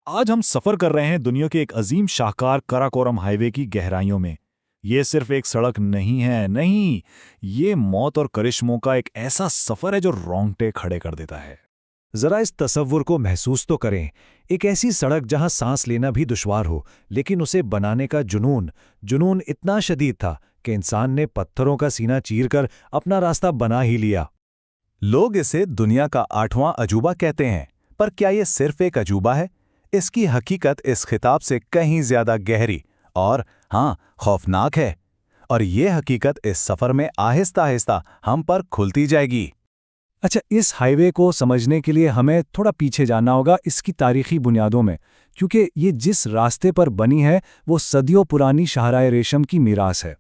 آج ہم سفر کر رہے ہیں دنیا کے ایک عظیم شاہکار کراکورم ہائی وے کی گہرائیوں میں۔ یہ صرف ایک سڑک نہیں ہے، نہیں، یہ موت اور کرشموں کا ایک ایسا سفر ہے جو رونگٹے کھڑے کر دیتا ہے۔ ذرا اس تصور کو محسوس تو کریں، ایک ایسی سڑک جہاں سانس لینا بھی دشوار ہو، لیکن اسے بنانے کا جنون اتنا شدید تھا کہ انسان نے پتھروں کا سینہ چیر کر اپنا راستہ بنا ہی لیا۔ لوگ اسے دنیا کا 8واں عجوبہ کہتے ہیں، پر کیا یہ صرف ایک عجوبہ ہے؟ اس کی حقیقت اس خطاب سے کہیں زیادہ گہری اور خوفناک ہے، اور یہ حقیقت اس سفر میں آہستہ آہستہ ہم پر کھلتی جائے گی۔ اچھا، اس ہائی وے کو سمجھنے کے لیے ہمیں تھوڑا پیچھے جانا ہوگا اس کی تاریخی بنیادوں میں، کیونکہ یہ جس راستے پر بنی ہے وہ صدیوں پرانی شاہراہ ریشم کی میراث ہے۔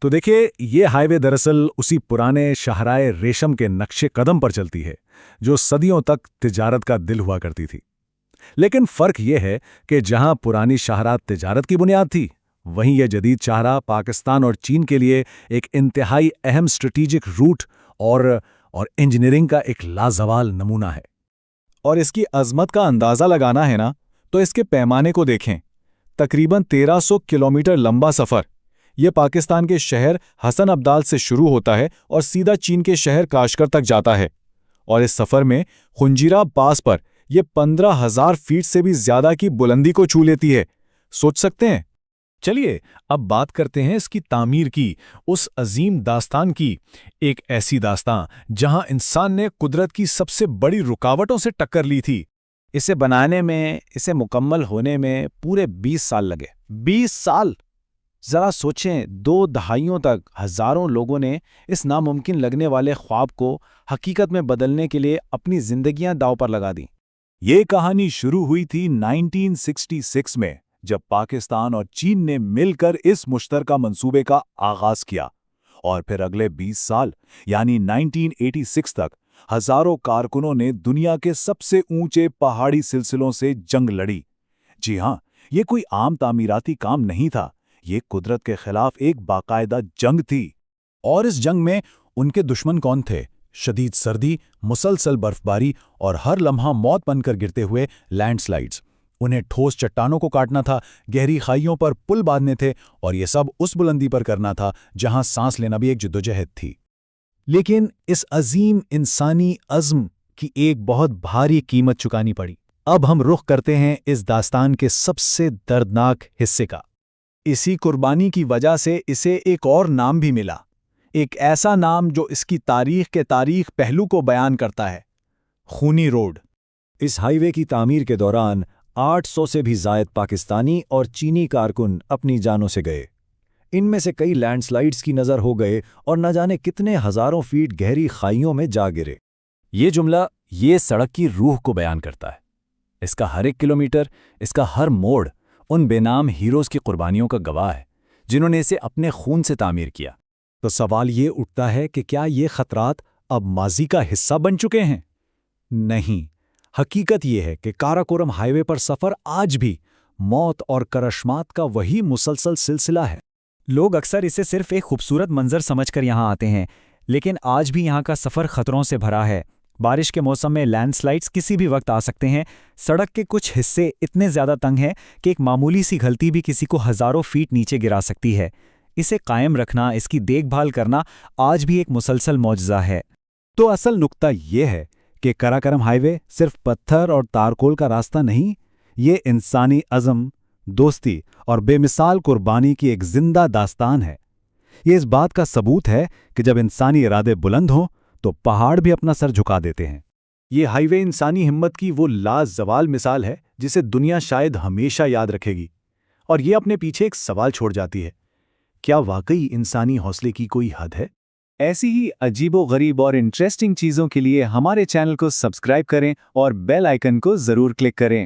تو دیکھیے، یہ ہائی وے دراصل اسی پرانے شاہراہ ریشم کے نقش قدم پر چلتی ہے جو صدیوں تک تجارت کا دل ہوا کرتی تھی۔ لیکن فرق یہ ہے کہ جہاں پرانی شاہراہ تجارت کی بنیاد تھی، وہیں یہ جدید شاہراہ پاکستان اور چین کے لیے ایک انتہائی اہم اسٹریٹجک روٹ اور انجینئرنگ کا ایک لازوال نمونہ ہے۔ اور اس کی عظمت کا اندازہ لگانا ہے نا، تو اس کے پیمانے کو دیکھیں۔ تقریباً 1300 کلومیٹر لمبا سفر یہ پاکستان کے شہر حسن ابدال سے شروع ہوتا ہے اور سیدھا چین کے شہر کاشغر تک جاتا ہے، اور اس سفر میں خنجیرہ پاس پر یہ 15,000 فیٹ سے بھی زیادہ کی بلندی کو چھو لیتی ہے۔ سوچ سکتے ہیں؟ چلیے اب بات کرتے ہیں اس کی تعمیر کی، اس عظیم داستان کی، ایک ایسی داستان جہاں انسان نے قدرت کی سب سے بڑی رکاوٹوں سے ٹکر لی تھی۔ اسے بنانے میں، اسے مکمل ہونے میں پورے 20 سال لگے۔ 20 سال! ذرا سوچیں، 2 دہائیوں تک ہزاروں لوگوں نے اس ناممکن لگنے والے خواب کو حقیقت میں بدلنے کے لیے اپنی زندگیاں داؤ پر لگا دیں۔ یہ کہانی شروع ہوئی تھی 1966 میں، جب پاکستان اور چین نے مل کر اس مشترکہ منصوبے کا آغاز کیا، اور پھر اگلے 20 سال یعنی 1986 تک ہزاروں کارکنوں نے دنیا کے سب سے اونچے پہاڑی سلسلوں سے جنگ لڑی۔ جی ہاں، یہ کوئی عام تعمیراتی کام نہیں تھا، یہ قدرت کے خلاف ایک باقاعدہ جنگ تھی۔ اور اس جنگ میں ان کے دشمن کون تھے؟ شدید سردی، مسلسل برفباری اور ہر لمحہ موت بن کر گرتے ہوئے لینڈ سلائیڈز۔ انہیں ٹھوس چٹانوں کو کاٹنا تھا، گہری کھائیوں پر پل باندھنے تھے، اور یہ سب اس بلندی پر کرنا تھا جہاں سانس لینا بھی ایک جدوجہد تھی۔ لیکن اس عظیم انسانی عزم کی ایک بہت بھاری قیمت چکانی پڑی۔ اب ہم رخ کرتے ہیں اس داستان کے سب سے دردناک حصے کا۔ اسی قربانی کی وجہ سے اسے ایک اور نام بھی ملا، ایک ایسا نام جو اس کی تاریخ کے تاریخ پہلو کو بیان کرتا ہے: خونی روڈ۔ اس ہائی وے کی تعمیر کے دوران 800 سے بھی زائد پاکستانی اور چینی کارکن اپنی جانوں سے گئے۔ ان میں سے کئی لینڈ سلائیڈز کی نظر ہو گئے اور نہ جانے کتنے ہزاروں فیٹ گہری کھائیوں میں جا گرے۔ یہ جملہ یہ سڑک کی روح کو بیان کرتا ہے۔ اس کا ہر ایک کلومیٹر، اس کا ہر موڑ ان بے نام ہیروز کی قربانیوں کا گواہ ہے، جنہوں نے اسے اپنے خون سے تعمیر کیا۔ تو سوال یہ اٹھتا ہے کہ کیا یہ خطرات اب ماضی کا حصہ بن چکے ہیں؟ نہیں، حقیقت یہ ہے کہ کاراکورم ہائی وے پر سفر آج بھی موت اور کرشمات کا وہی مسلسل سلسلہ ہے۔ لوگ اکثر اسے صرف ایک خوبصورت منظر سمجھ کر یہاں آتے ہیں، لیکن آج بھی یہاں کا سفر خطروں سے بھرا ہے۔ بارش کے موسم میں لینڈ سلائیڈز کسی بھی وقت آ سکتے ہیں۔ سڑک کے کچھ حصے اتنے زیادہ تنگ ہیں کہ ایک معمولی سی غلطی بھی کسی کو ہزاروں فیٹ نیچے گرا سکتی ہے۔ اسے قائم رکھنا، اس کی دیکھ بھال کرنا آج بھی ایک مسلسل معجزہ ہے۔ تو اصل نقطہ یہ ہے کہ کراکورم ہائی وے صرف پتھر اور تارکول کا راستہ نہیں، یہ انسانی عزم، دوستی اور بے مثال قربانی کی ایک زندہ داستان ہے۔ یہ اس بات کا ثبوت ہے کہ جب انسانی ارادے بلند ہوں تو پہاڑ بھی اپنا سر جھکا دیتے ہیں۔ یہ ہائی وے انسانی ہمت کی وہ لازوال مثال ہے جسے دنیا شاید ہمیشہ یاد رکھے گی، اور یہ اپنے پیچھے ایک سوال چھوڑ جاتی ہے: کیا واقعی انسانی حوصلے کی کوئی حد ہے؟ ایسی ہی عجیب و غریب اور انٹرسٹنگ چیزوں کے لیے ہمارے چینل کو سبسکرائب کریں اور بیل آئیکن کو ضرور کلک کریں۔